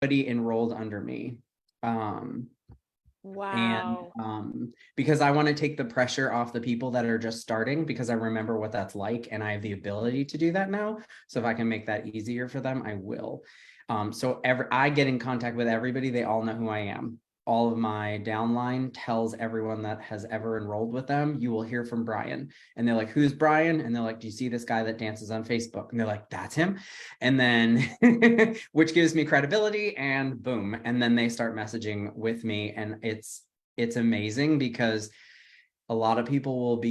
everybody enrolled under me. Wow. Because I want to take the pressure off the people that are just starting, because I remember what that's like and I have the ability to do that now. So if I can make that easier for them, I will. So I get in contact with everybody. They all know who I am. All of my downline tells everyone that has ever enrolled with them, you will hear from Bryan. And they're like, who's Bryan? And they're like, do you see this guy that dances on Facebook? And they're like, that's him. And then, which gives me credibility, and boom. And then they start messaging with me. And it's amazing, because a lot of people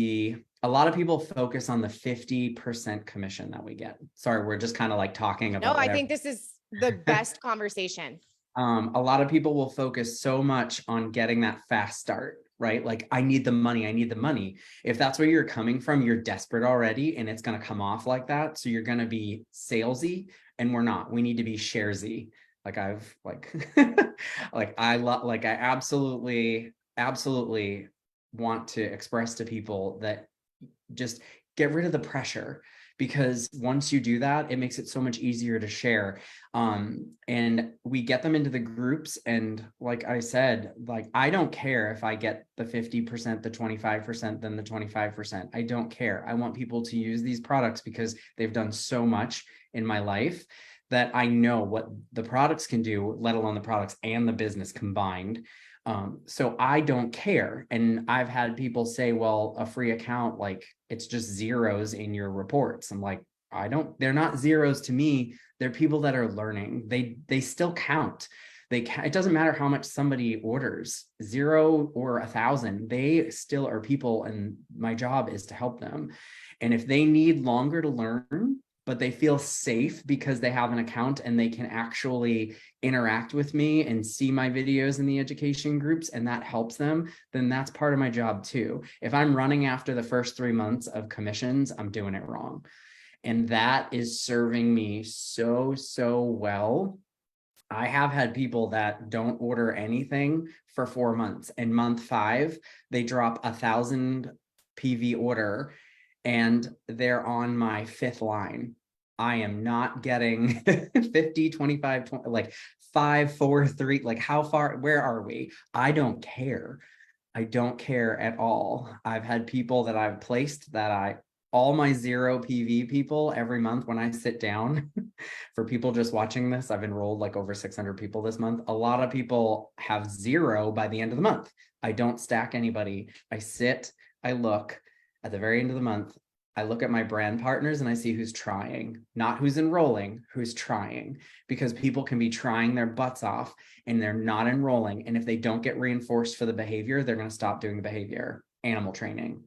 focus on the 50% commission that we get. Sorry, we're just kind of like talking No, about I whatever. think this is the best conversation. A lot of people will focus so much on getting that fast start, right? Like, I need the money. I need the money. If that's where you're coming from, you're desperate already, and it's going to come off like that. So you're going to be salesy, and we're not. We need to be sharesy. Like I absolutely want to express to people that just get rid of the pressure, because once you do that, it makes it so much easier to share. And we get them into the groups. And like I said, like, I don't care if I get the 50%, the 25%, then the 25%. I don't care. I want people to use these products because they've done so much in my life that I know what the products can do, let alone the products and the business combined. So I don't care. And I've had people say, well, a free account, like, it's just zeros in your reports. I'm like, they're not zeros to me. They're people that are learning. They still count. It doesn't matter how much somebody orders, 0 or 1,000, they still are people. And my job is to help them. And if they need longer to learn, but they feel safe because they have an account and they can actually interact with me and see my videos in the education groups, and that helps them, then that's part of my job too. If I'm running after the first 3 months of commissions, I'm doing it wrong. And that is serving me so, so well. I have had people that don't order anything for 4 months, and month 5, they drop 1,000 PV order, and they're on my 5th line. I am not getting 50, 25, 20, like 5, 4, 3, like how far, where are we? I don't care. I don't care at all. I've had people that I've placed that all my 0 PV people every month when I sit down, for people just watching this, I've enrolled like over 600 people this month. A lot of people have 0 by the end of the month. I don't stack anybody. I sit, I look at the very end of the month. I look at my brand partners and I see who's trying, not who's enrolling, who's trying, because people can be trying their butts off and they're not enrolling. And if they don't get reinforced for the behavior, they're going to stop doing the behavior. Animal training,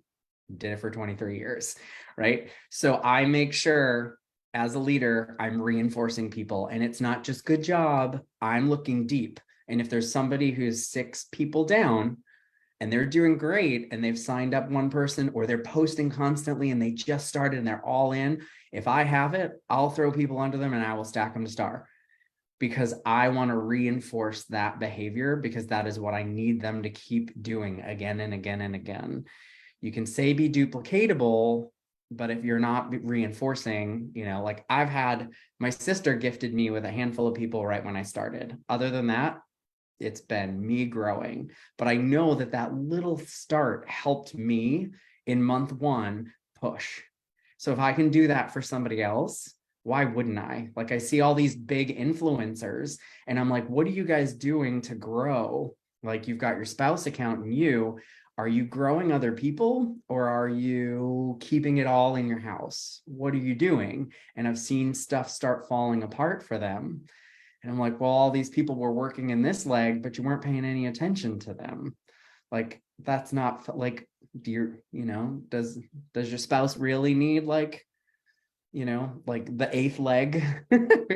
did it for 23 years, right? So I make sure, as a leader, I'm reinforcing people, and it's not just good job. I'm looking deep. And if there's somebody who's 6 people down and they're doing great and they've signed up 1 person, or they're posting constantly and they just started and they're all in, if I have it, I'll throw people under them and I will stack them to star, because I want to reinforce that behavior, because that is what I need them to keep doing again and again and again. You can say be duplicatable, but if you're not reinforcing, like, I've had my sister gifted me with a handful of people right when I started. Other than that, it's been me growing. But I know that little start helped me in month 1 push. So if I can do that for somebody else, why wouldn't I? Like, I see all these big influencers and I'm like, what are you guys doing to grow? Like, you've got your spouse account and are you growing other people, or are you keeping it all in your house? What are you doing? And I've seen stuff start falling apart for them. And I'm like, well, all these people were working in this leg, but you weren't paying any attention to them. Like, that's not like, does your spouse really need like the 8th leg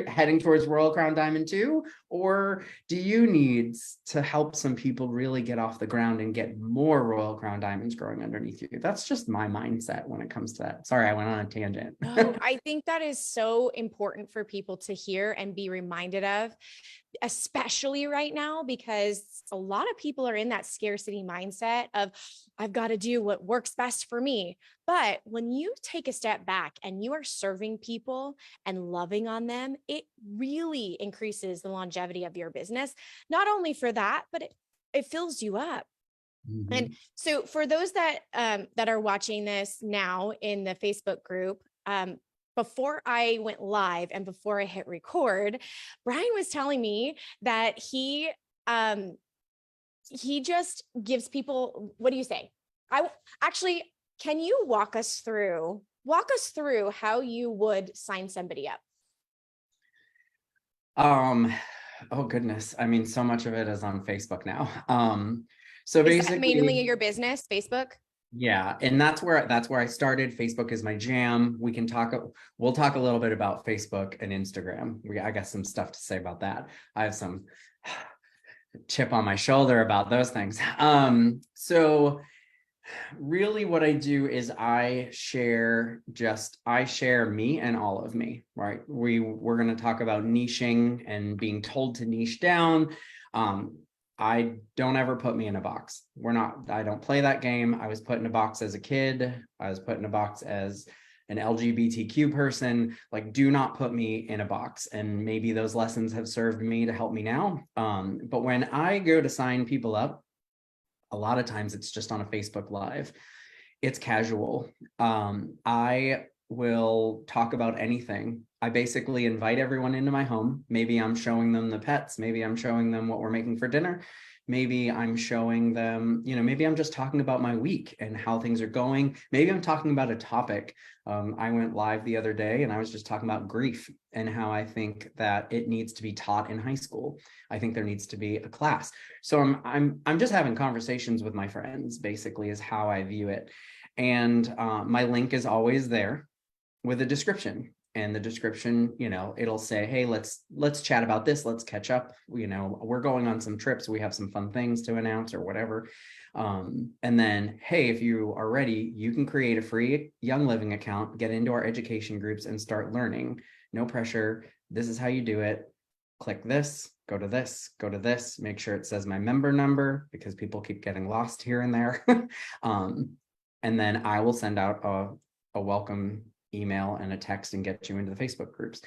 heading towards Royal Crown Diamond 2? Or do you need to help some people really get off the ground and get more Royal Crown Diamonds growing underneath you? That's just my mindset when it comes to that. Sorry, I went on a tangent. No, I think that is so important for people to hear and be reminded of, especially right now, because a lot of people are in that scarcity mindset of, I've got to do what works best for me. But when you take a step back and you are serving people and loving on them, it really increases the longevity of your business. Not only for that, but it fills you up. And Mhm. so for those that are watching this now in the Facebook group, before I went live and before I hit record, Bryan was telling me that he just gives people, what do you say? I actually, can you walk us through how you would sign somebody up? Um, oh goodness. I mean, so much of it is on Facebook now. So Is that mainly basically, your business, Facebook? yeah, and that's where I started. Facebook is my jam. We'll talk a little bit about Facebook and Instagram. I got some stuff to say about that. I have some chip on my shoulder about those things. So really what I do is I share me and all of me, right? We're going to talk about niching and being told to niche down. I don't ever put me in a box. I don't play that game. I was put in a box as a kid. I was put in a box as an LGBTQ person. Like, do not put me in a box. And maybe those lessons have served me to help me now. But when I go to sign people up, a lot of times it's just on a Facebook Live. It's casual. I will talk about anything. I basically invite everyone into my home. Maybe I'm showing them the pets. Maybe I'm showing them what we're making for dinner. Maybe I'm showing them, maybe I'm just talking about my week and how things are going. Maybe I'm talking about a topic. I went live the other day and I was just talking about grief and how I think that it needs to be taught in high school. I think there needs to be a class. So I'm just having conversations with my friends, basically, is how I view it. And my link is always there with a description. And the description, it'll say, hey, let's chat about this. Let's catch up. We're going on some trips. We have some fun things to announce or whatever. And then, hey, if you are ready, you can create a free Young Living account, get into our education groups and start learning. No pressure. This is how you do it. Click this, go to this, go to this, make sure it says my member number because people keep getting lost here and there. And then I will send out a welcome email and a text and get you into the Facebook groups.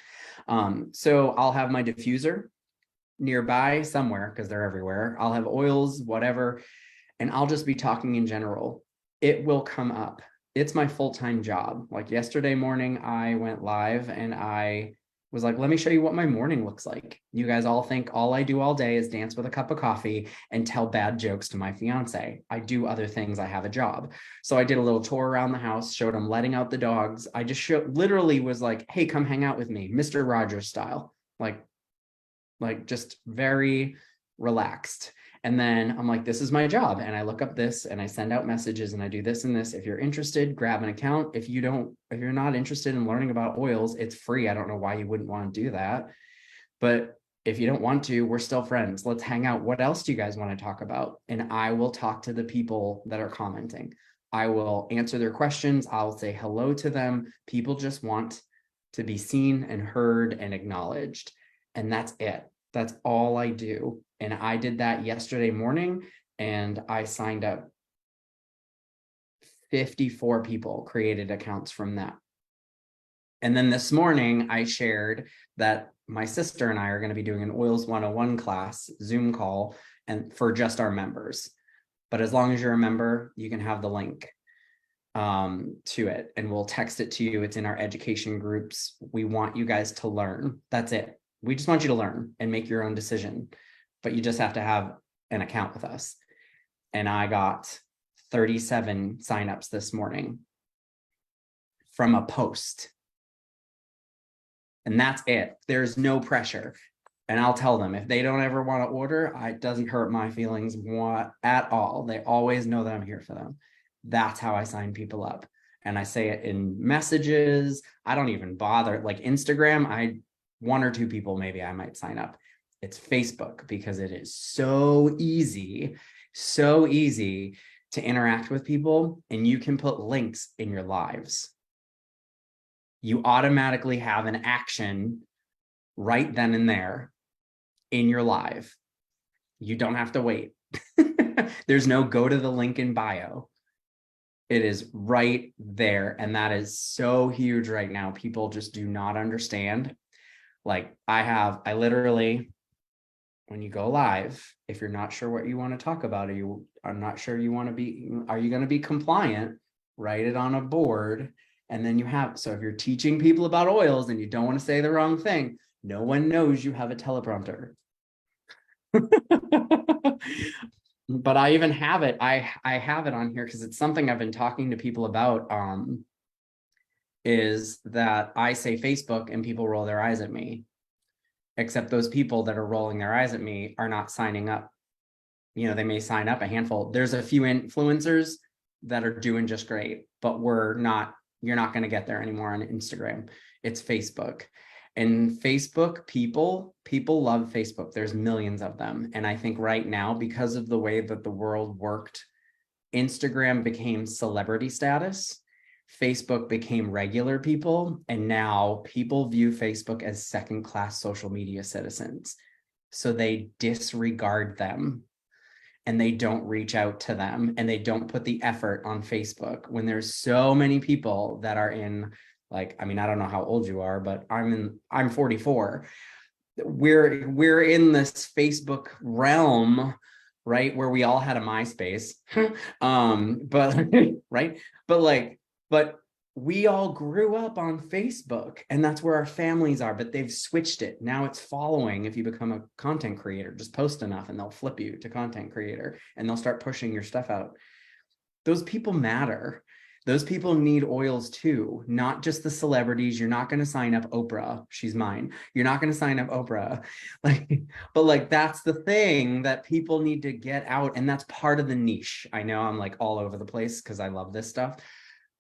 So I'll have my diffuser nearby somewhere because they're everywhere. I'll have oils, whatever, and I'll just be talking in general. It will come up. It's my full-time job. Like yesterday morning, I went live and I was like, let me show you what my morning looks like. You guys all think all I do all day is dance with a cup of coffee and tell bad jokes to my fiance. I do other things. I have a job. So I did a little tour around the house, showed him letting out the dogs. I just literally was like, hey, come hang out with me, Mr. Rogers style. Like just very relaxed. And then I'm like, this is my job. And I look up this and I send out messages and I do this and this. If you're interested, grab an account. If you're not interested in learning about oils, it's free. I don't know why you wouldn't want to do that. But if you don't want to, we're still friends. Let's hang out. What else do you guys want to talk about? And I will talk to the people that are commenting. I will answer their questions. I'll say hello to them. People just want to be seen and heard and acknowledged. And that's it. That's all I do. And I did that yesterday morning and I signed up 54 people, created accounts from that. And then this morning I shared that my sister and I are going to be doing an Oils 101 class Zoom call and for just our members. But as long as you're a member, you can have the link to it and we'll text it to you. It's in our education groups. We want you guys to learn. That's it. We just want you to learn and make your own decision, but you just have to have an account with us. And I got 37 signups this morning from a post. And that's it. There's no pressure. And I'll tell them if they don't ever want to order, it doesn't hurt my feelings at all. They always know that I'm here for them. That's how I sign people up. And I say it in messages. I don't even bother. Like Instagram, one or two people, maybe I might sign up. It's Facebook because it is so easy to interact with people and you can put links in your lives. You automatically have an action right then and there. in your live. You don't have to wait. There's no go to the link in bio. It is right there. And that is so huge right now. People just do not understand. Like I literally, when you go live, if you're not sure what you want to talk about, are not sure you want to be, are you going to be compliant? Write it on a board. And then you have, so if you're teaching people about oils and you don't want to say the wrong thing, no one knows you have a teleprompter. But I even have it. I have it on here because it's something I've been talking to people about. Is that I say Facebook and people roll their eyes at me, except those people that are rolling their eyes at me are not signing up. You know, they may sign up a handful. There's a few influencers that are doing just great, but you're not going to get there anymore on Instagram. It's Facebook. And Facebook, people love Facebook. There's millions of them. And I think right now, because of the way that the world worked, Instagram became celebrity status, Facebook became regular people, and now people view Facebook as second-class social media citizens. So they disregard them and they don't reach out to them and they don't put the effort on Facebook when there's so many people that are in, like, I mean, I don't know how old you are, but I'm 44. We're in this Facebook realm, right? Where we all had a MySpace. But right. But we all grew up on Facebook and that's where our families are, but they've switched it. Now it's following. If you become a content creator, just post enough and they'll flip you to content creator and they'll start pushing your stuff out. Those people matter. Those people need oils too, not just the celebrities. You're not going to sign up Oprah. She's mine. You're not going to sign up Oprah. But that's the thing that people need to get out. And that's part of the niche. I know I'm like all over the place because I love this stuff,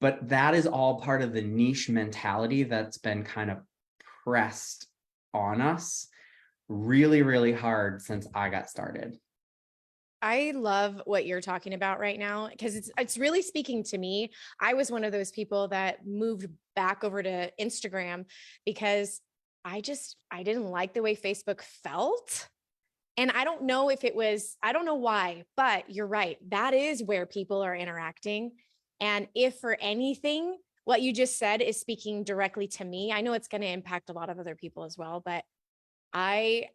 but that is all part of the niche mentality that's been kind of pressed on us really, really hard since I got started. I love what you're talking about right now because it's really speaking to me. I was one of those people that moved back over to Instagram because I didn't like the way Facebook felt. And I don't know if I don't know why, but you're right. That is where people are interacting. And if for anything, what you just said is speaking directly to me, I know it's going to impact a lot of other people as well, but I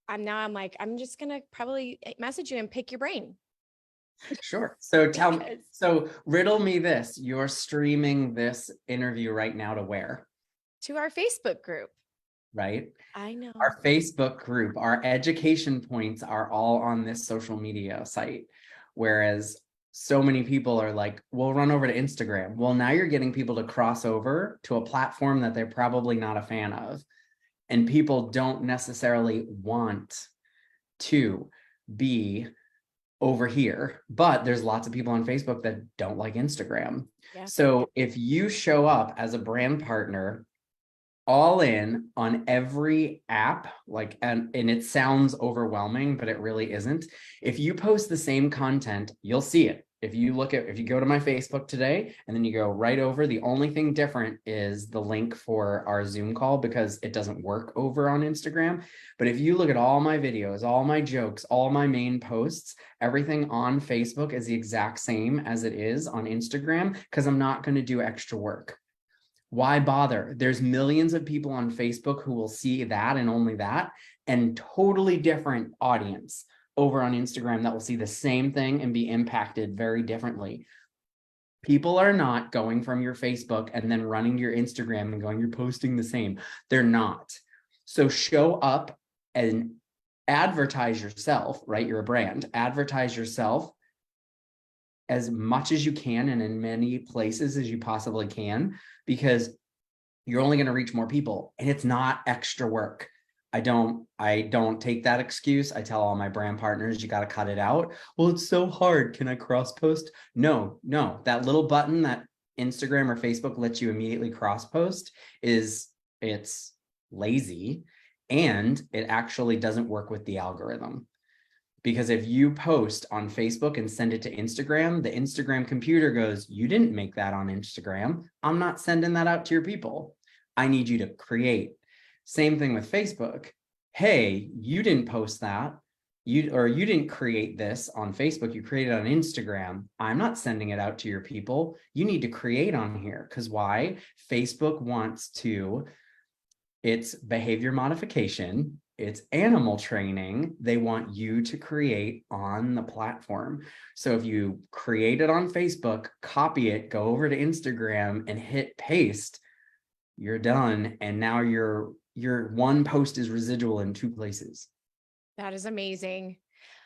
I'm like, I'm just going to probably message you and pick your brain. Sure. So tell me, Because so riddle me this. You're streaming this interview right now to where? to our Facebook group. Right? I know. Our Facebook group, our education points are all on this social media site. Whereas so many people are like, we'll run over to Instagram. Well, now you're getting people to cross over to a platform that they're probably not a fan of. And people don't necessarily want to be over here, but there's lots of people on Facebook that don't like Instagram. Yeah. So if you show up as a brand partner all in on every app, like, and it sounds overwhelming, but it really isn't. If you post the same content, you'll see it. If you go to my Facebook today and then you go right over, the only thing different is the link for our Zoom call because it doesn't work over on Instagram. But if you look at all my videos, all my jokes, all my main posts, everything on Facebook is the exact same as it is on Instagram because I'm not going to do extra work. Why bother? There's millions of people on Facebook who will see that and only that, and totally different audience over on Instagram that will see the same thing and be impacted very differently. People are not going from your Facebook and then running your Instagram and going, you're posting the same. They're not. So show up and advertise yourself, right? You're a brand. Advertise yourself as much as you can and in many places as you possibly can, because you're only going to reach more people and it's not extra work. I don't take that excuse. I tell all my brand partners, you got to cut it out. Well, it's so hard. Can I cross post? No, that little button that Instagram or Facebook lets you immediately cross post it's lazy and it actually doesn't work with the algorithm. Because if you post on Facebook and send it to Instagram, the Instagram computer goes, you didn't make that on Instagram. I'm not sending that out to your people. I need you to create. Same thing with Facebook. hey, you didn't post that. You didn't create this on Facebook, you created it on Instagram. I'm not sending it out to your people. You need to create on here. Because why? Facebook wants to, it's behavior modification, it's animal training. They want you to create on the platform. So if you create it on Facebook, copy it, go over to Instagram and hit paste, you're done. And now your one post is residual in two places. That is amazing.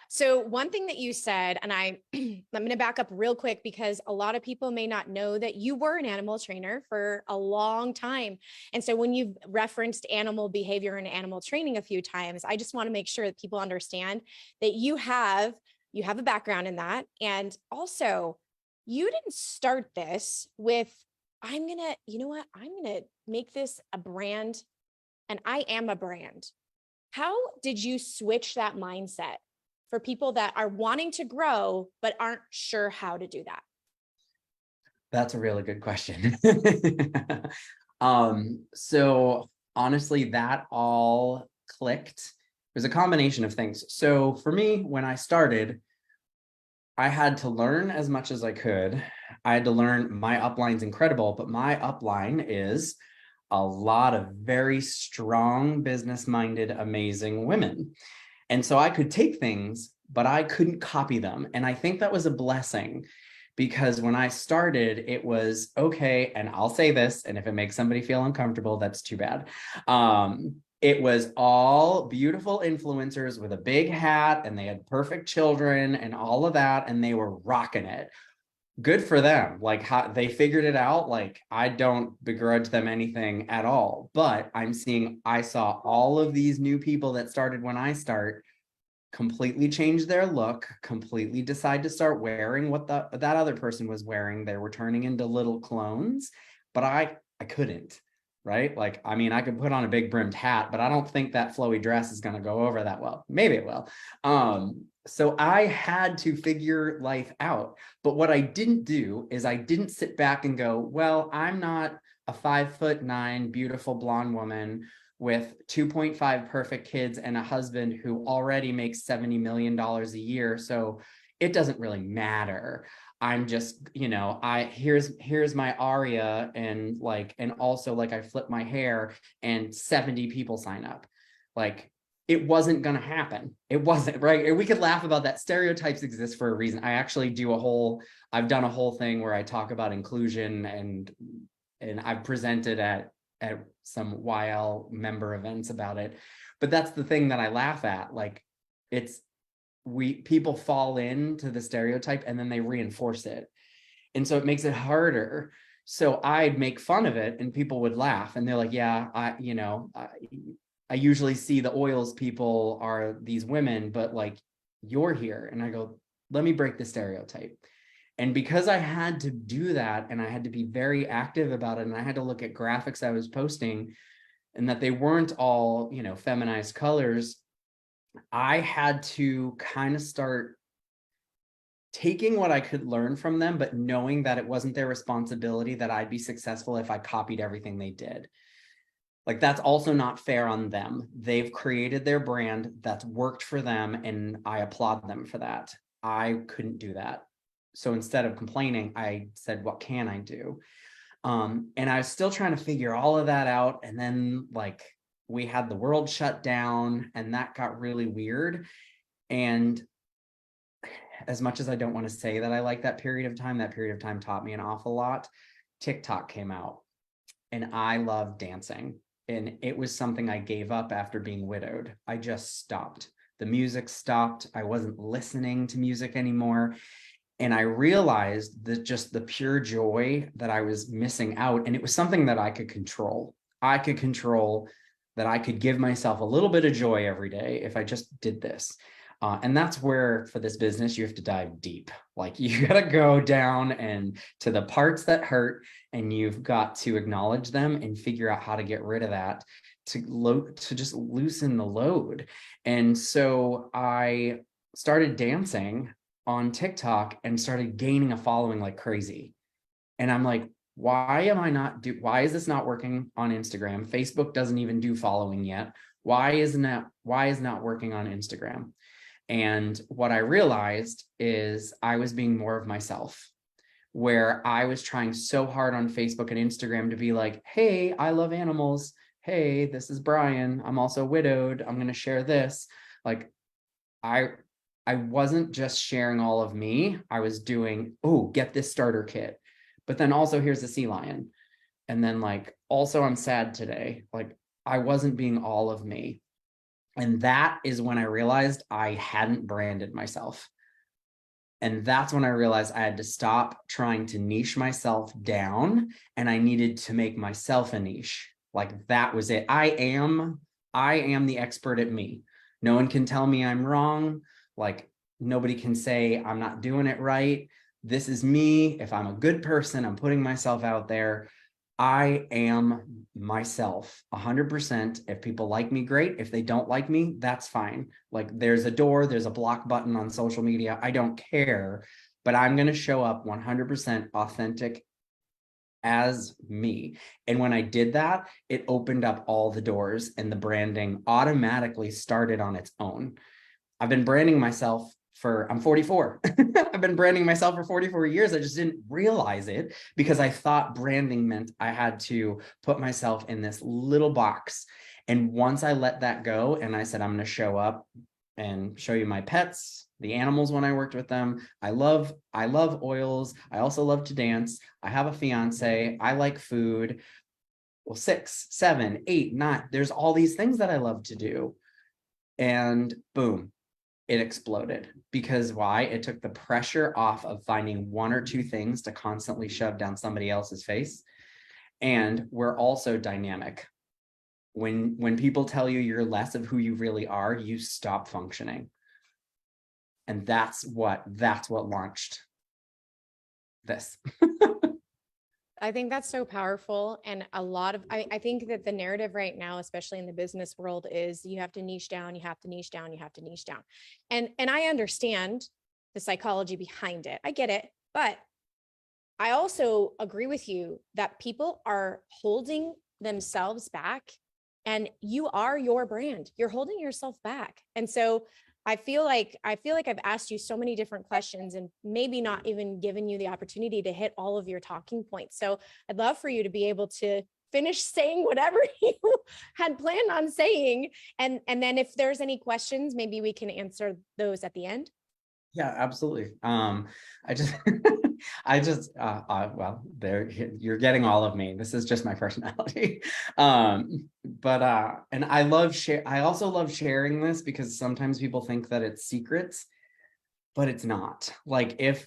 So one thing that you said, and I'm going to back up real quick because a lot of people may not know that you were an animal trainer for a long time. And so when you've referenced animal behavior and animal training a few times, I just want to make sure that people understand that you have a background in that. And also, you didn't start this with, I'm going to, you know what? I'm going to make this a brand, and I am a brand. How did you switch that mindset for people that are wanting to grow, but aren't sure how to do that? That's a really good question. So honestly, that all clicked. There's a combination of things. So for me, when I started, I had to learn as much as I could. I had to learn, my upline's incredible, but my upline is a lot of very strong, business-minded, amazing women. And so I could take things, but I couldn't copy them. And I think that was a blessing, because when I started, it was okay. And I'll say this, and if it makes somebody feel uncomfortable, that's too bad. It was all beautiful influencers with a big hat, and they had perfect children and all of that, and they were rocking it. Good for them. Like, how they figured it out. Like, I don't begrudge them anything at all, but I saw all of these new people that started when I start completely change their look, completely decide to start wearing what that other person was wearing. They were turning into little clones, but I couldn't, right? Like, I mean, I could put on a big brimmed hat, but I don't think that flowy dress is going to go over that well. Maybe it will. So I had to figure life out. But what I didn't do is I didn't sit back and go, well, I'm not a 5'9" beautiful blonde woman with 2.5 perfect kids and a husband who already makes $70 million a year. So it doesn't really matter. I'm just, here's my aria, and also like I flip my hair and 70 people sign up. Like, it wasn't going to happen. It wasn't, right? And we could laugh about that. Stereotypes exist for a reason. I've done a whole thing where I talk about inclusion, and I've presented at some YL member events about it. But that's the thing that I laugh at. Like, people fall into the stereotype and then they reinforce it. And so it makes it harder. So I'd make fun of it and people would laugh, and they're like, yeah, I usually see the oils people are these women, but like, you're here. And I go, let me break the stereotype. And because I had to do that, and I had to be very active about it, and I had to look at graphics I was posting, and that they weren't all, feminized colors, I had to kind of start taking what I could learn from them, but knowing that it wasn't their responsibility, that I'd be successful if I copied everything they did. Like, that's also not fair on them. They've created their brand that's worked for them, and I applaud them for that. I couldn't do that. So instead of complaining, I said, what can I do? And I was still trying to figure all of that out. And then, like, we had the world shut down, and that got really weird. And as much as I don't want to say that I like that period of time taught me an awful lot. TikTok came out, and I love dancing. And it was something I gave up after being widowed. I just stopped. The music stopped. I wasn't listening to music anymore. And I realized that just the pure joy that I was missing out. And it was something that I could control. I could control that I could give myself a little bit of joy every day if I just did this. And that's where, for this business, you have to dive deep. Like, you got to go down and to the parts that hurt, and you've got to acknowledge them and figure out how to get rid of that to just loosen the load. And so I started dancing on TikTok and started gaining a following like crazy. And I'm like, why is this not working on Instagram? Facebook doesn't even do following yet. Why isn't not working on Instagram? And what I realized is I was being more of myself, where I was trying so hard on Facebook and Instagram to be like, hey, I love animals. Hey, this is Bryan. I'm also widowed. I'm going to share this. Like, I I wasn't just sharing all of me. I was doing, oh, get this starter kit. But then also here's a sea lion. And then like, also I'm sad today. Like, I wasn't being all of me. And that is when I realized I hadn't branded myself. And that's when I realized I had to stop trying to niche myself down and I needed to make myself a niche. Like that was it. I am the expert at me. No one can tell me I'm wrong. Like nobody can say I'm not doing it right. This is me. If I'm a good person, I'm putting myself out there. I am myself 100%. If people like me, great. If they don't like me, that's fine. Like there's a door, there's a block button on social media. I don't care, but I'm going to show up 100% authentic as me. And when I did that, it opened up all the doors and the branding automatically started on its own. I've been branding myself I'm 44. I've been branding myself for 44 years. I just didn't realize it because I thought branding meant I had to put myself in this little box. And once I let that go and I said, I'm going to show up and show you my pets, the animals when I worked with them. I love oils. I also love to dance. I have a fiance. I like food. Well, 6, 7, 8, 9. There's all these things that I love to do. And boom, it exploded. Because why? It took the pressure off of finding one or two things to constantly shove down somebody else's face. And we're also dynamic. When people tell you you're less of who you really are, you stop functioning. And that's what launched this. I think that's so powerful. And I think that the narrative right now, especially in the business world, is you have to niche down, you have to niche down, you have to niche down. And I understand the psychology behind it. I get it. But I also agree with you that people are holding themselves back, and you are your brand. You're holding yourself back. And so I feel like I've asked you so many different questions and maybe not even given you the opportunity to hit all of your talking points. So I'd love for you to be able to finish saying whatever you had planned on saying. And then if there's any questions, maybe we can answer those at the end. Yeah, absolutely. I just, well, there, you're getting all of me. This is just my personality. And I also love sharing this because sometimes people think that it's secrets, but it's not. Like if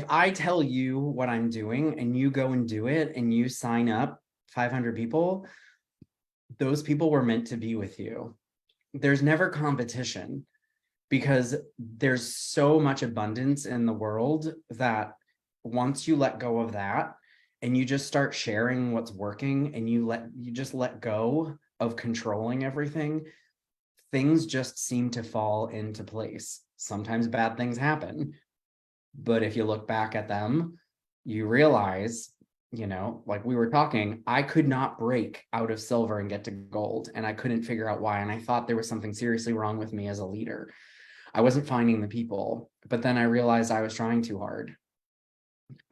I tell you what I'm doing and you go and do it and you sign up 500 people, those people were meant to be with you. There's never competition, because there's so much abundance in the world that once you let go of that and you just start sharing what's working and you just let go of controlling everything, things just seem to fall into place. Sometimes bad things happen, but if you look back at them, you realize, like we were talking, I could not break out of silver and get to gold, and I couldn't figure out why. And I thought there was something seriously wrong with me as a leader. I wasn't finding the people, but then I realized I was trying too hard.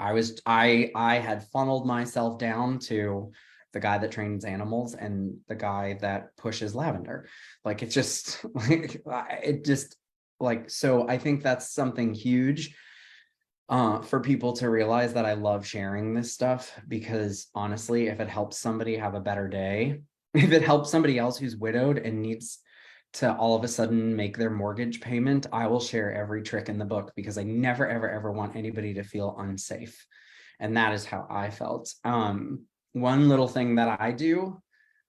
I had funneled myself down to the guy that trains animals and the guy that pushes lavender. Like it just so I think that's something huge for people to realize, that I love sharing this stuff, because honestly, if it helps somebody have a better day, if it helps somebody else who's widowed and needs to all of a sudden make their mortgage payment, I will share every trick in the book, because I never, ever, ever want anybody to feel unsafe. And that is how I felt. One little thing that I do,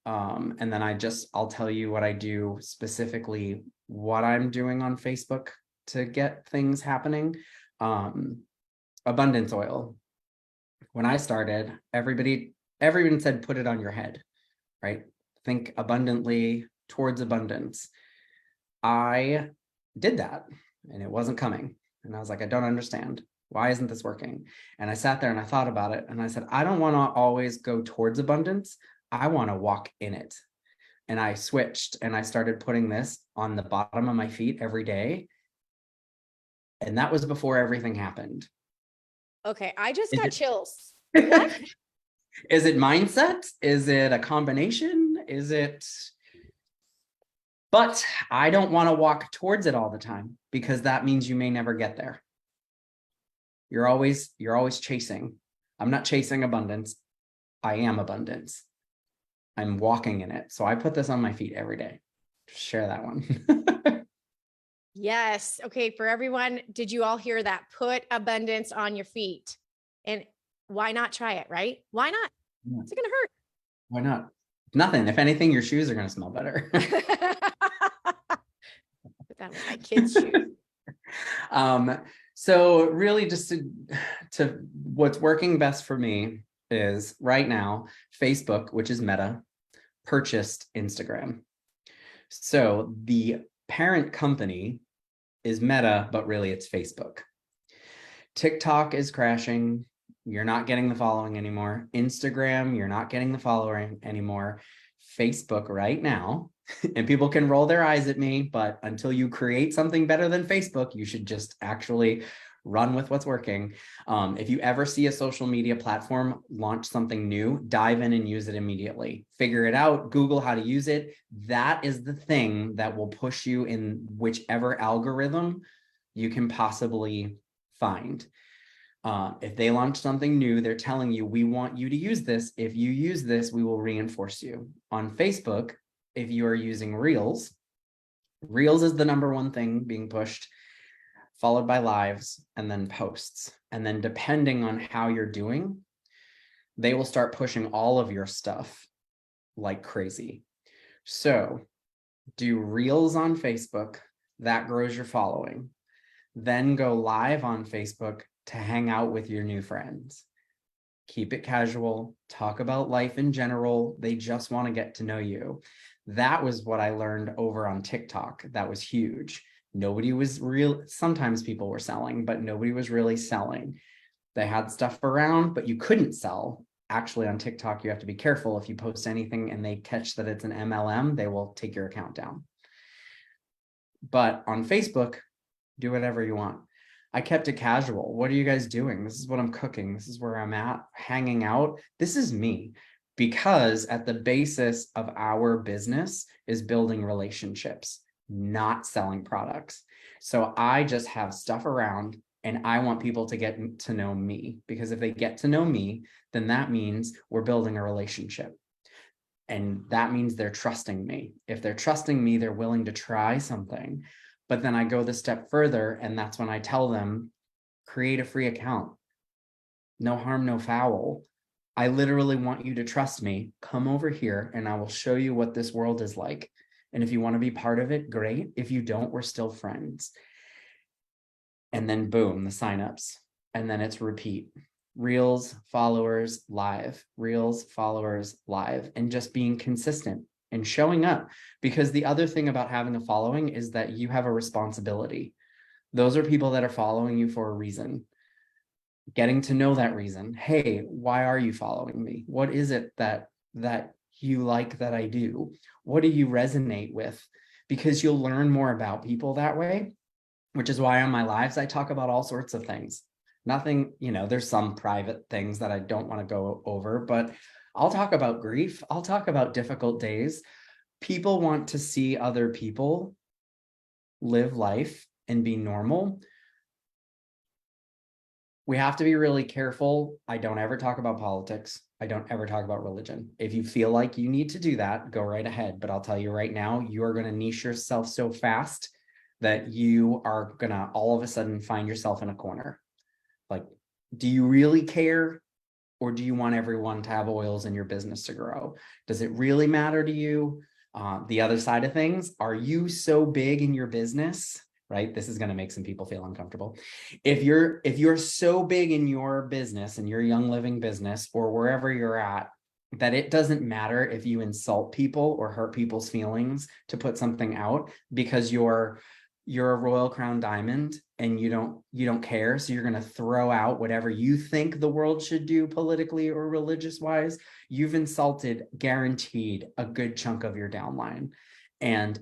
and then I'll tell you what I do specifically, what I'm doing on Facebook to get things happening. Abundance oil. When I started, everyone said, put it on your head, right? Think abundantly towards abundance. I did that and it wasn't coming. And I was like, I don't understand. Why isn't this working? And I sat there and I thought about it. And I said, I don't want to always go towards abundance. I want to walk in it. and I switched and I started putting this on the bottom of my feet every day. And that was before everything happened. Okay, I just Is got it chills. What? is it mindset? Is it a combination? But I don't want to walk towards it all the time, because that means you may never get there. You're always chasing. I'm not chasing abundance. I am abundance. I'm walking in it. So I put this on my feet every day. Just share that one. Yes. Okay. For everyone, did you all hear that? Put abundance on your feet. And why not try it, right? Why not? What's it going to Why not? Nothing. If anything, your shoes are going to smell better. hurt? Put that with my kids' shoes. So really just to what's working best for me is right now, Facebook, which is Meta, purchased Instagram. So the parent company is Meta, but really it's Facebook. TikTok is crashing. You're not getting the following anymore. Instagram, you're not getting the following anymore. Facebook right now, and people can roll their eyes at me, but until you create something better than Facebook, you should just actually run with what's working. If you ever see a social media platform launch something new, dive in and use it immediately. Figure it out, Google how to use it. That is the thing that will push you in whichever algorithm you can possibly find. If they launch something new, they're telling you, we want you to use this. If you use this, we will reinforce you. On Facebook, if you are using Reels, Reels is the number one thing being pushed, followed by lives and then posts. And then depending on how you're doing, they will start pushing all of your stuff like crazy. So do Reels on Facebook, that grows your following. Then go live on Facebook to hang out with your new friends. Keep it casual, talk about life in general. They just want to get to know you. That was what I learned over on TikTok. That was huge. Nobody was real. Sometimes people were selling, but nobody was really selling. They had stuff around, but you couldn't sell. Actually, on TikTok, you have to be careful. If you post anything and they catch that it's an MLM, they will take your account down. But on Facebook, do whatever you want. I kept it casual. What are you guys doing? This is what I'm cooking. This is where I'm at, hanging out. This is me. Because at the basis of our business is building relationships, not selling products. So I just have stuff around and I want people to get to know me, because if they get to know me, then that means we're building a relationship. And that means they're trusting me. If they're trusting me, they're willing to try something. But then I go the step further, and that's when I tell them, create a free account. No harm, no foul. I literally want you to trust me. Come over here and I will show you what this world is like. And if you want to be part of it, great. If you don't, we're still friends. And then boom, the signups. And then it's repeat. Reels, followers, live. Reels, followers, live. And just being consistent and showing up. Because the other thing about having a following is that you have a responsibility. Those are people that are following you for a reason. Getting to know that reason. Hey, why are you following me? What is it that you like that I do? What do you resonate with? Because you'll learn more about people that way, which is why on my lives, I talk about all sorts of things. Nothing, there's some private things that I don't want to go over, but I'll talk about grief. I'll talk about difficult days. People want to see other people live life and be normal. We have to be really careful. I don't ever talk about politics. I don't ever talk about religion. If you feel like you need to do that, go right ahead. But I'll tell you right now, you are going to niche yourself so fast that you are going to all of a sudden find yourself in a corner. Like, do you really care? Or do you want everyone to have oils in your business to grow? Does it really matter to you? The other side of things, are you so big in your business? Right? This is going to make some people feel uncomfortable. If you're so big in your business and your Young Living business or wherever you're at, that it doesn't matter if you insult people or hurt people's feelings to put something out, because you're a Royal Crown diamond and you don't care. So you're going to throw out whatever you think the world should do politically or religious wise. You've insulted, guaranteed, a good chunk of your downline. And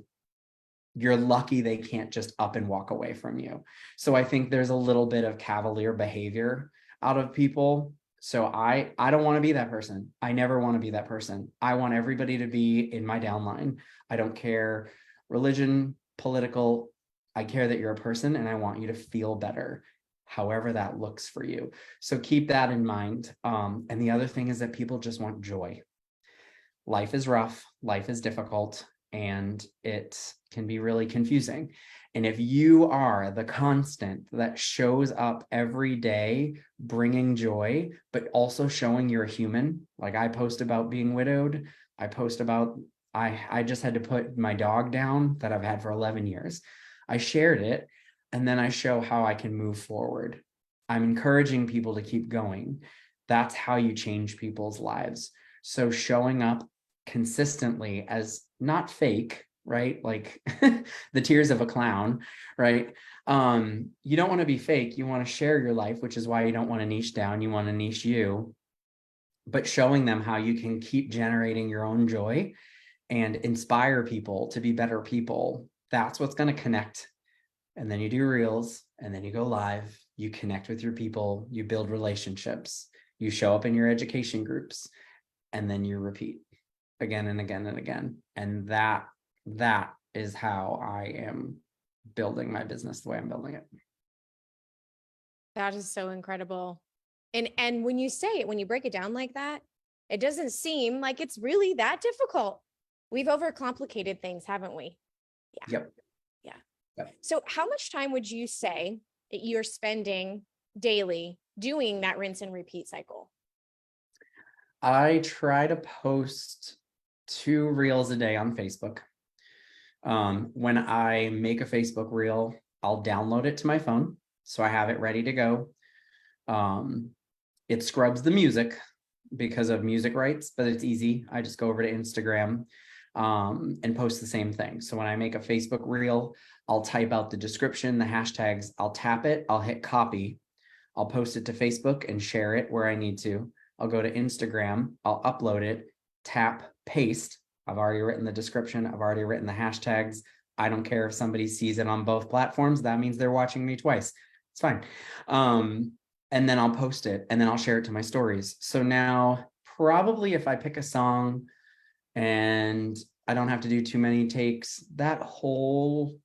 you're lucky they can't just up and walk away from you. So I think there's a little bit of cavalier behavior out of people. So I don't want to be that person. I never want to be that person. I want everybody to be in my downline. I don't care religion, political. I care that you're a person and I want you to feel better, however that looks for you. So keep that in mind. And the other thing is that people just want joy. Life is rough, life is difficult, and it can be really confusing. And if you are the constant that shows up every day, bringing joy, but also showing you're a human, like I post about being widowed, I post about, I just had to put my dog down that I've had for 11 years. I shared it, and then I show how I can move forward. I'm encouraging people to keep going. That's how you change people's lives. So showing up consistently as not fake, right? Like the tears of a clown, right? You don't want to be fake. You want to share your life, which is why you don't want to niche down. You want to niche you, but showing them how you can keep generating your own joy and inspire people to be better people. That's what's going to connect. And then you do reels, and then you go live, you connect with your people, you build relationships, you show up in your education groups, and then you repeat again and again and again. And that is how I am building my business the way I'm building it. That is so incredible. And when you say it, when you break it down like that, it doesn't seem like it's really that difficult. We've overcomplicated things, haven't we? Yeah. Yep. Yeah. So how much time would you say that you're spending daily doing that rinse and repeat cycle? I try to post 2 reels a day on Facebook. When I make a Facebook reel, I'll download it to my phone, so I have it ready to go. It scrubs the music because of music rights, but it's easy. I just go over to Instagram and post the same thing. So when I make a Facebook reel, I'll type out the description, the hashtags, I'll tap it, I'll hit copy, I'll post it to Facebook and share it where I need to. I'll go to Instagram, I'll upload it, tap, paste. I've already written the description, I've already written the hashtags. I don't care if somebody sees it on both platforms. That means they're watching me twice. It's fine. And then I'll post it, and then I'll share it to my stories. So now probably if I pick a song and I don't have to do too many takes, that whole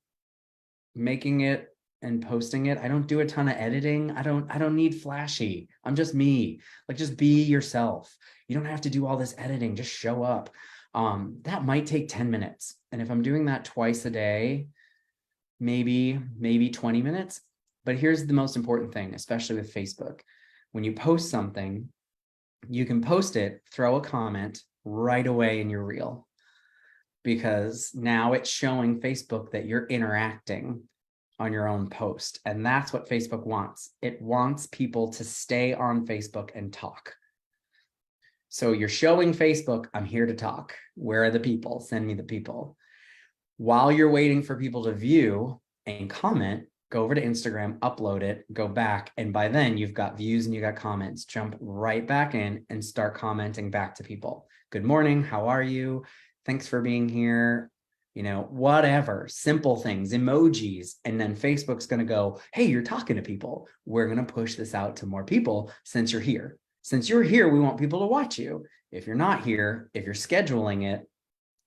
making it and posting it, I don't do a ton of editing. I don't need flashy. I'm just me. Like, just be yourself. You don't have to do all this editing, just show up. That might take 10 minutes. And if I'm doing that twice a day, maybe 20 minutes. But here's the most important thing, especially with Facebook. When you post something, you can post it, throw a comment right away in your reel, because now it's showing Facebook that you're interacting on your own post. And that's what Facebook wants. It wants people to stay on Facebook and talk. So you're showing Facebook, I'm here to talk. Where are the people? Send me the people. While you're waiting for people to view and comment, go over to Instagram, upload it, go back. And by then you've got views and you got comments. Jump right back in and start commenting back to people. Good morning. How are you? Thanks for being here. You know, whatever, simple things, emojis. And then Facebook's going to go, hey, you're talking to people. We're going to push this out to more people since you're here. Since you're here, we want people to watch you. If you're not here, if you're scheduling it,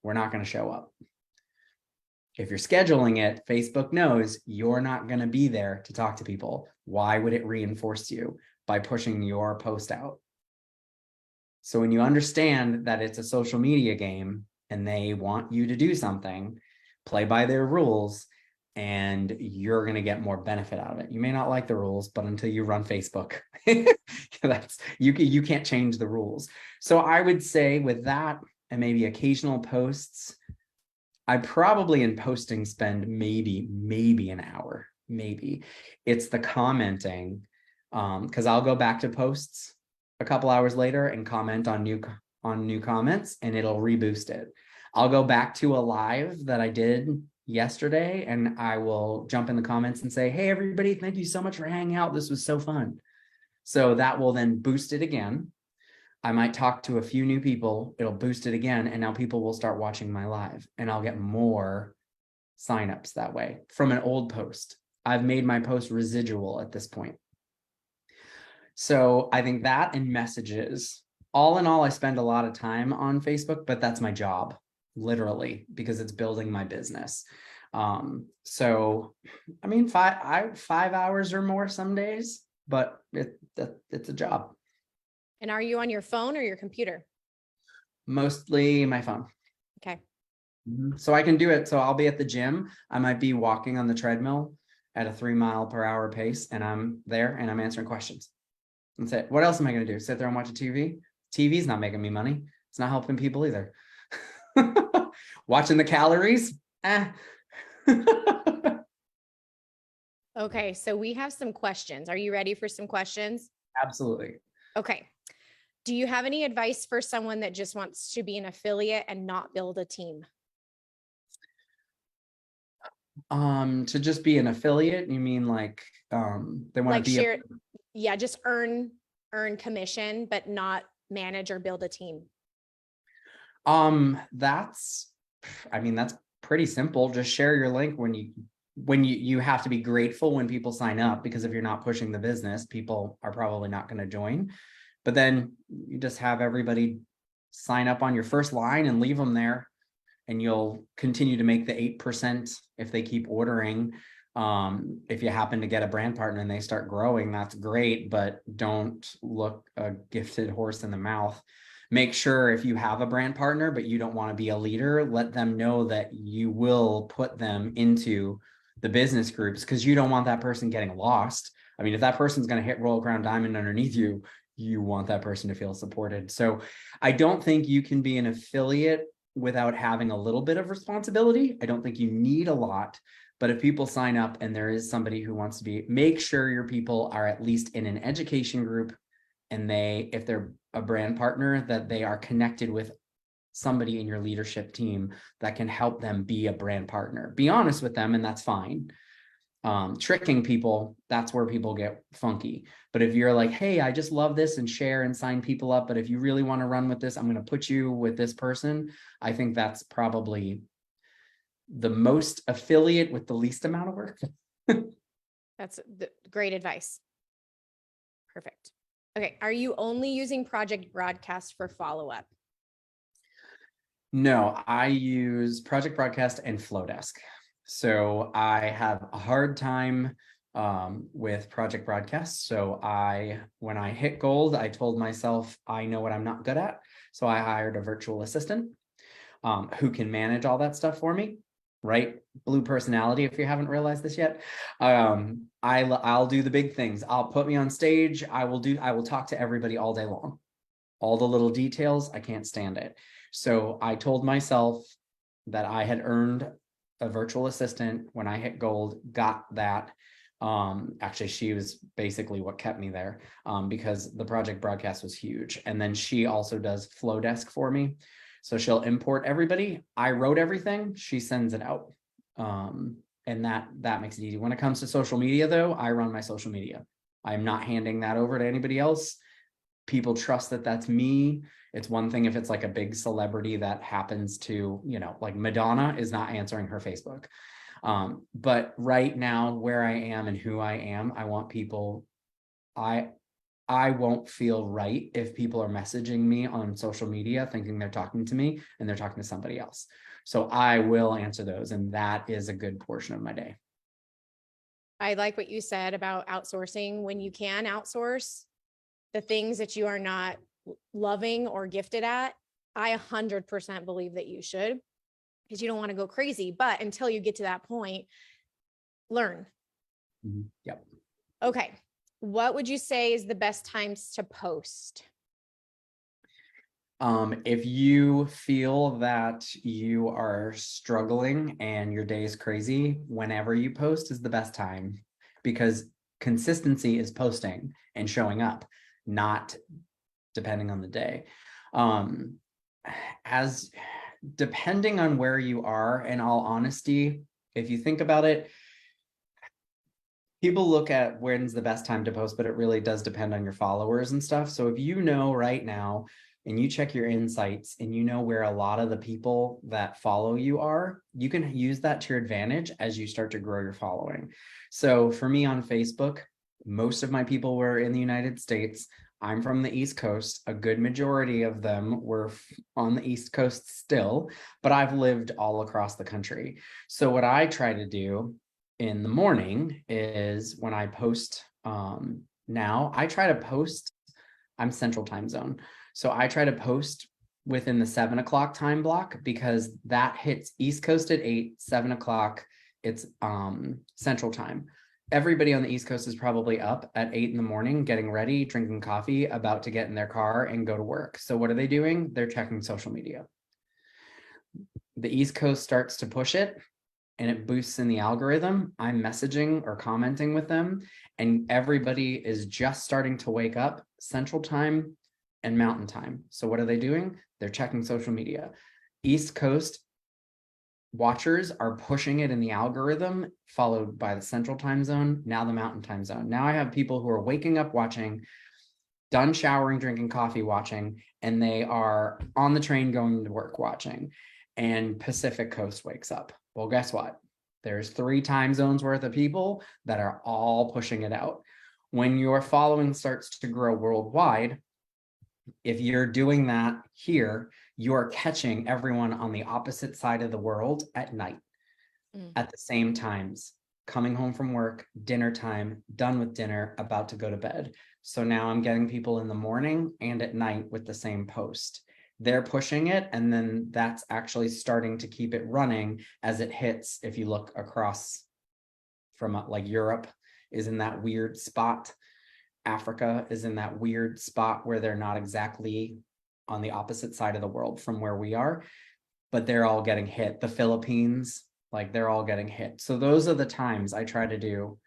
we're not going to show up. If you're scheduling it, Facebook knows you're not going to be there to talk to people. Why would it reinforce you by pushing your post out? So when you understand that it's a social media game and they want you to do something, play by their rules, and you're going to get more benefit out of it. You may not like the rules, but until you run Facebook, you can't change the rules. So I would say with that and maybe occasional posts, I probably in posting spend maybe an hour. Maybe it's the commenting, because I'll go back to posts a couple hours later and comment on new comments, and it'll reboost it. I'll go back to a live that I did yesterday, and I will jump in the comments and say, hey, everybody, thank you so much for hanging out. This was so fun. So that will then boost it again. I might talk to a few new people, it'll boost it again, and now people will start watching my live, and I'll get more signups that way from an old post. I've made my post residual at this point. So I think that and messages, all in all, I spend a lot of time on Facebook, but that's my job, literally, because it's building my business. So I mean, 5 hours or more some days, but it's a job. And are you on your phone or your computer? Mostly my phone. Okay. So I can do it. So I'll be at the gym. I might be walking on the treadmill at a 3 mile per hour pace, and I'm there and I'm answering questions. That's it. What else am I going to do? Sit there and watch a TV? TV's not making me money. It's not helping people either. Watching the calories? Okay. So we have some questions. Are you ready for some questions? Absolutely. Okay. Do you have any advice for someone that just wants to be an affiliate and not build a team? To just be an affiliate, you mean like they want Like to be share, yeah, just earn commission, but not manage or build a team. that's I mean, that's pretty simple. Just share your link when you have to be grateful when people sign up, because if you're not pushing the business, people are probably not going to join. But then you just have everybody sign up on your first line and leave them there, and you'll continue to make the 8% if they keep ordering. If you happen to get a brand partner and they start growing, that's great, but don't look a gifted horse in the mouth. Make sure if you have a brand partner, but you don't want to be a leader, let them know that you will put them into the business groups, because you don't want that person getting lost. I mean, if that person's going to hit Royal Crown Diamond underneath you, you want that person to feel supported. So I don't think you can be an affiliate without having a little bit of responsibility. I don't think you need a lot, but if people sign up and there is somebody who wants to be, make sure your people are at least in an education group, and if they're a brand partner, that they are connected with somebody in your leadership team that can help them be a brand partner. Be honest with them, and that's fine. Tricking people, that's where people get funky. But if you're like, hey, I just love this, and share and sign people up, but if you really want to run with this, I'm going to put you with this person, I think that's probably the most affiliate with the least amount of work. That's great advice. Perfect. Okay. Are you only using Project Broadcast for follow-up? No, I use Project Broadcast and Flowdesk. So I have a hard time with Project Broadcast. So when I hit gold, I told myself I know what I'm not good at. So I hired a virtual assistant who can manage all that stuff for me. Right? Blue personality, if you haven't realized this yet. I'll do the big things. I'll put me on stage. I will talk to everybody all day long. All the little details, I can't stand it. So I told myself that I had earned a virtual assistant when I hit gold, got that. Actually, she was basically what kept me there, because the Project Broadcast was huge. And then she also does Flowdesk for me. So she'll import everybody. I wrote everything, she sends it out. And that makes it easy. When it comes to social media, though, I run my social media. I'm not handing that over to anybody else. People trust that that's me. It's one thing if it's like a big celebrity that happens to, like Madonna is not answering her Facebook. But right now, where I am and who I am, I want people, I won't feel right if people are messaging me on social media thinking they're talking to me and they're talking to somebody else. So I will answer those, and that is a good portion of my day. I like what you said about outsourcing. When you can outsource the things that you are not loving or gifted at, I 100% believe that you should, because you don't want to go crazy. But until you get to that point, learn. Yep. Okay. What would you say is the best times to post? If you feel that you are struggling and your day is crazy, whenever you post is the best time, because consistency is posting and showing up, not depending on the day. As depending on where you are, in all honesty, If you think about it, people look at when's the best time to post, but it really does depend on your followers and stuff. So if you know right now and you check your insights and you know where a lot of the people that follow you are, you can use that to your advantage as you start to grow your following. So for me on Facebook, most of my people were in the United States. I'm from the East Coast. A good majority of them were on the East Coast still, but I've lived all across the country. So what I try to do in the morning is when I post, now I try to post, I'm Central Time Zone. So I try to post within the 7 o'clock time block because that hits East Coast at 8, 7 o'clock, it's Central Time. Everybody on the East Coast is probably up at 8 in the morning, getting ready, drinking coffee, about to get in their car and go to work. So what are they doing? They're checking social media. The East Coast starts to push it and it boosts in the algorithm. I'm messaging or commenting with them, and everybody is just starting to wake up Central Time and Mountain Time. So what are they doing? They're checking social media. East Coast watchers are pushing it in the algorithm, followed by the Central Time Zone, now the Mountain Time Zone. Now I have people who are waking up watching, done showering, drinking coffee watching, and they are on the train going to work watching, and Pacific Coast wakes up. Well, guess what? There's 3 time zones worth of people that are all pushing it out. When your following starts to grow worldwide, if you're doing that here, you're catching everyone on the opposite side of the world at night at the same times, coming home from work, dinner time, done with dinner, about to go to bed. So now I'm getting people in the morning and at night with the same post. They're pushing it, and then that's actually starting to keep it running as it hits. If you look across from like Europe is in that weird spot. Africa is in that weird spot where they're not exactly on the opposite side of the world from where we are, but they're all getting hit. The Philippines, like they're all getting hit. So those are the times I try to do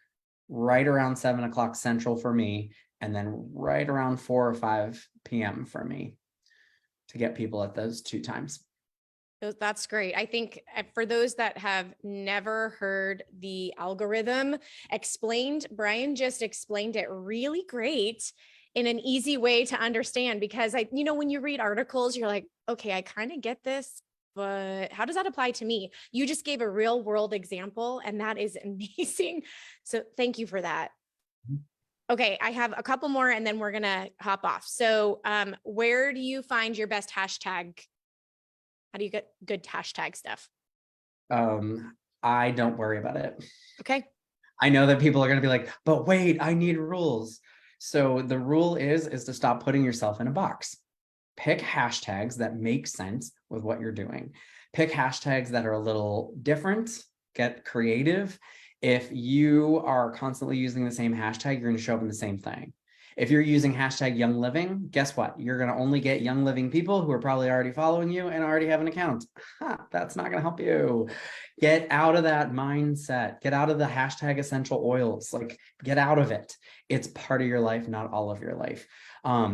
right around 7 o'clock Central for me, and then right around 4 or 5 p.m. for me to get people at those 2 times. That's great. I think for those that have never heard the algorithm explained, Bryan just explained it really great in an easy way to understand, because when you read articles, you're like, okay, I kind of get this, but how does that apply to me? You just gave a real world example, and that is amazing. So thank you for that. Okay, I have a couple more and then we're going to hop off. So where do you find your best hashtag? How do you get good hashtag stuff? I don't worry about it. Okay. I know that people are going to be like, but wait, I need rules. So the rule is to stop putting yourself in a box. Pick hashtags that make sense with what you're doing. Pick hashtags that are a little different, get creative. If you are constantly using the same hashtag, you're going to show up in the same thing. If you're using hashtag Young Living, guess what? You're going to only get Young Living people who are probably already following you and already have an account. That's not going to help you. Get out of that mindset. Get out of the hashtag essential oils. Like, get out of it. It's part of your life, not all of your life.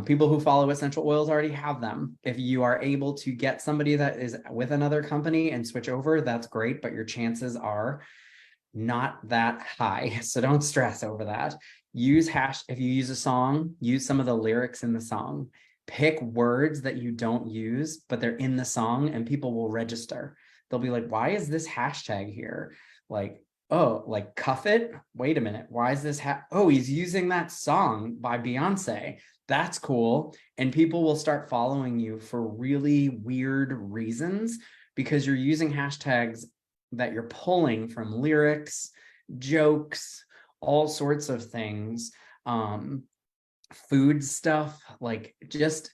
People who follow essential oils already have them. If you are able to get somebody that is with another company and switch over, that's great, but your chances are not that high. So don't stress over that. If you use a song, use some of the lyrics in the song. Pick words that you don't use, but they're in the song and people will register. They'll be like, why is this hashtag here? Like, oh, like cuff it. Wait a minute. Why is this? Oh, he's using that song by Beyonce. That's cool. And people will start following you for really weird reasons because you're using hashtags that you're pulling from lyrics, jokes, all sorts of things, food stuff. Like, just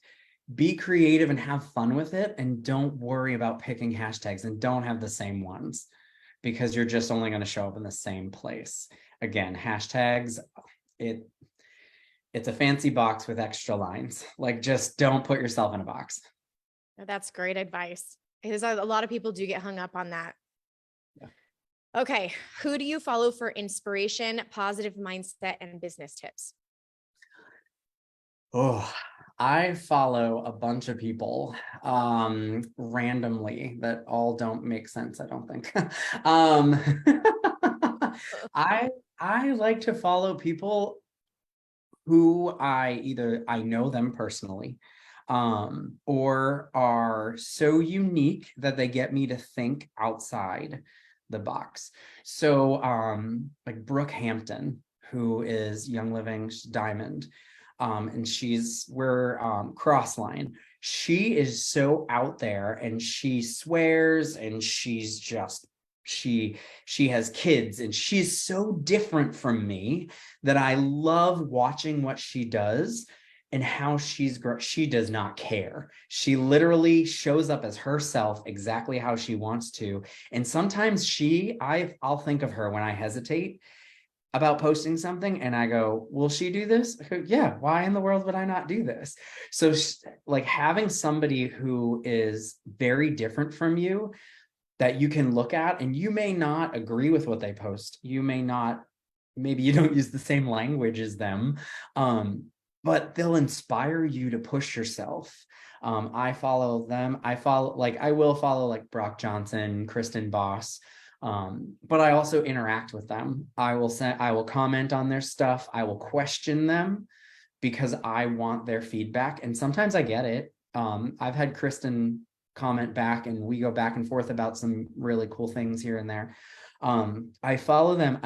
be creative and have fun with it, and don't worry about picking hashtags, and don't have the same ones because you're just only going to show up in the same place. Again, hashtags, it's a fancy box with extra lines. Like, just don't put yourself in a box. That's great advice, because a lot of people do get hung up on that. Yeah. Okay. Who do you follow for inspiration, positive mindset, and business tips? Oh, I follow a bunch of people randomly that all don't make sense, I don't think. um I I like to follow people who I know them personally, or are so unique that they get me to think outside the box. So like Brooke Hampton, who is Young Living Diamond, and we're Crossline. She is so out there and she swears and she's just she she has kids and she's so different from me that I love watching what she does and how she does not care. She literally shows up as herself exactly how she wants to. And sometimes I'll think of her when I hesitate about posting something and I go, will she do this? I go, yeah, why in the world would I not do this? So like having somebody who is very different from you that you can look at, and you may not agree with what they post. You may not, maybe you don't use the same language as them, but they'll inspire you to push yourself. I follow them. I will follow like Brock Johnson, Kristen Boss, but I also interact with them. I will comment on their stuff. I will question them because I want their feedback. And sometimes I get it. I've had Kristen comment back and we go back and forth about some really cool things here and there. I follow them.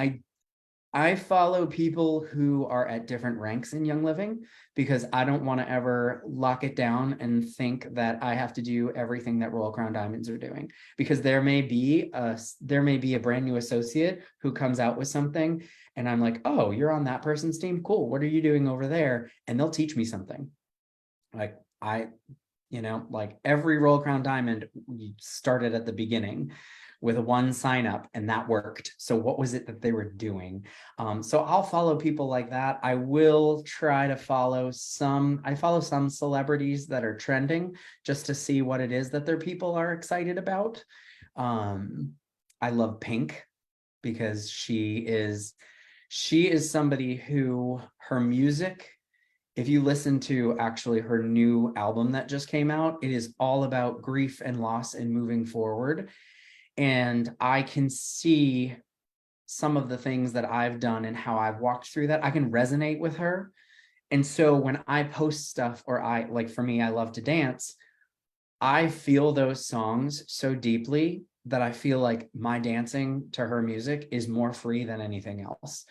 I follow people who are at different ranks in Young Living because I don't want to ever lock it down and think that I have to do everything that Royal Crown Diamonds are doing, because there may be a brand new associate who comes out with something and I'm like, oh, you're on that person's team, cool, what are you doing over there? And they'll teach me something. Like like every Royal Crown Diamond started at the beginning with one sign up and that worked. So what was it that they were doing? So I'll follow people like that. I will try to follow some celebrities that are trending just to see what it is that their people are excited about. I love Pink because she is somebody who her music, if you listen to actually her new album that just came out, it is all about grief and loss and moving forward. And I can see some of the things that I've done and how I've walked through that. I can resonate with her. And so when I post stuff, or for me, I love to dance, I feel those songs so deeply that I feel like my dancing to her music is more free than anything else,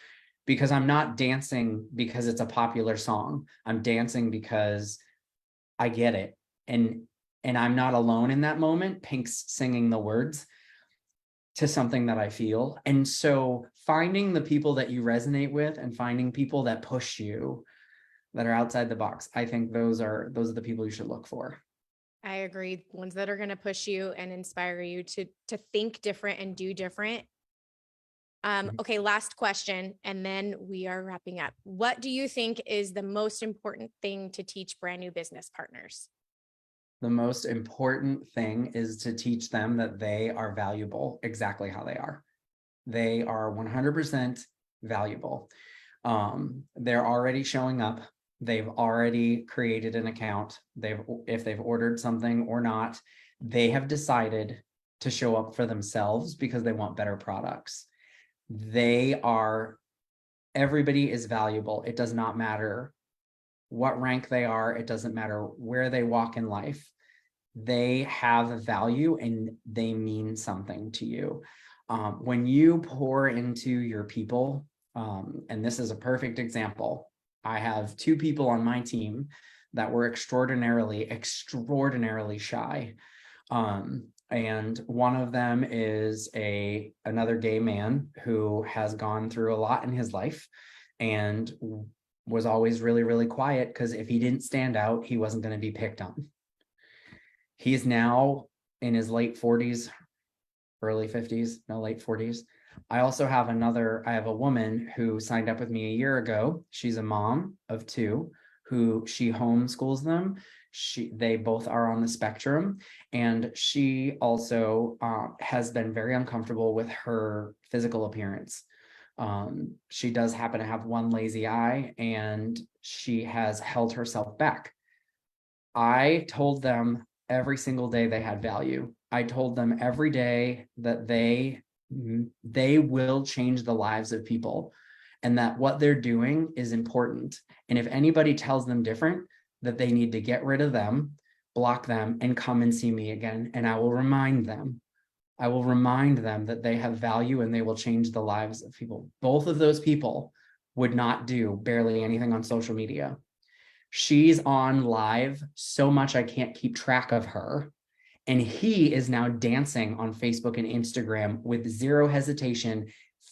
because I'm not dancing because it's a popular song. I'm dancing because I get it. And I'm not alone in that moment. Pink's singing the words to something that I feel. And so finding the people that you resonate with and finding people that push you, that are outside the box, I think those are the people you should look for. I agree. Ones that are going to push you and inspire you to think different and do different. Okay, last question, and then we are wrapping up. What do you think is the most important thing to teach brand new business partners? The most important thing is to teach them that they are valuable exactly how they are. They are 100% valuable. They're already showing up. They've already created an account. If they've ordered something or not, they have decided to show up for themselves because they want better products. Everybody is valuable. It does not matter what rank they are. It doesn't matter where they walk in life. They have a value and they mean something to you. When you pour into your people, and this is a perfect example, I have two people on my team that were extraordinarily shy. And one of them is another gay man who has gone through a lot in his life and was always really, really quiet because if he didn't stand out, he wasn't going to be picked on. He's now in his late 40s, early 50s, no, late 40s. I have a woman who signed up with me a year ago. She's a mom of two who she homeschools them. They both are on the spectrum. And she also has been very uncomfortable with her physical appearance. She does happen to have one lazy eye and she has held herself back I told them every single day they had value. I told them every day that they will change the lives of people and that what they're doing is important. And if anybody tells them different, that they need to get rid of them, block them, and come and see me again. And I will remind them. I will remind them that they have value and they will change the lives of people. Both of those people would not do barely anything on social media. She's on live so much I can't keep track of her. And he is now dancing on Facebook and Instagram with zero hesitation,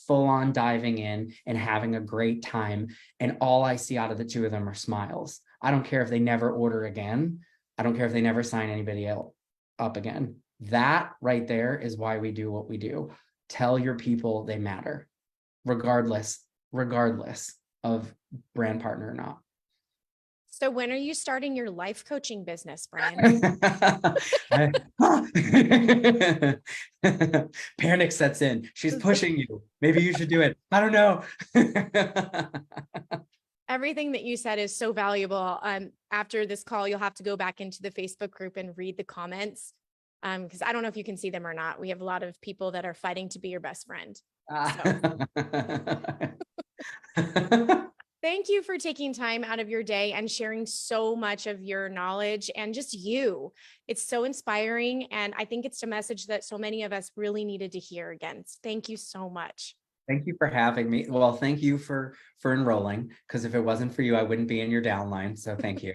full on diving in and having a great time. And all I see out of the two of them are smiles. I don't care if they never order again. I don't care if they never sign anybody else up again. That right there is why we do what we do. Tell your people they matter, regardless of brand partner or not. So when are you starting your life coaching business, Bryan? Panic sets in. She's pushing you. Maybe you should do it. I don't know. Everything that you said is so valuable. After this call, you'll have to go back into the Facebook group and read the comments. Because I don't know if you can see them or not. We have a lot of people that are fighting to be your best friend. So. Thank you for taking time out of your day and sharing so much of your knowledge and just you. It's so inspiring. And I think it's a message that so many of us really needed to hear again. Thank you so much. Thank you for having me. Well, thank you for enrolling, because if it wasn't for you, I wouldn't be in your downline. So thank you.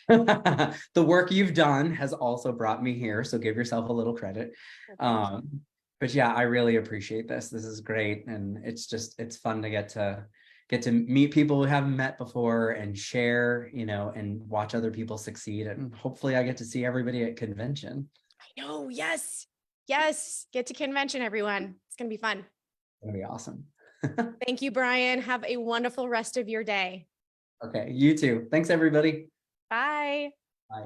The work you've done has also brought me here. So give yourself a little credit. But yeah, I really appreciate this. This is great. And it's fun to get to meet people who haven't met before and share, and watch other people succeed. And hopefully I get to see everybody at convention. I know. Yes. Yes. Get to convention, everyone. It's going to be fun. It's going to be awesome. Thank you, Bryan. Have a wonderful rest of your day. Okay. You too. Thanks, everybody. Bye. Bye.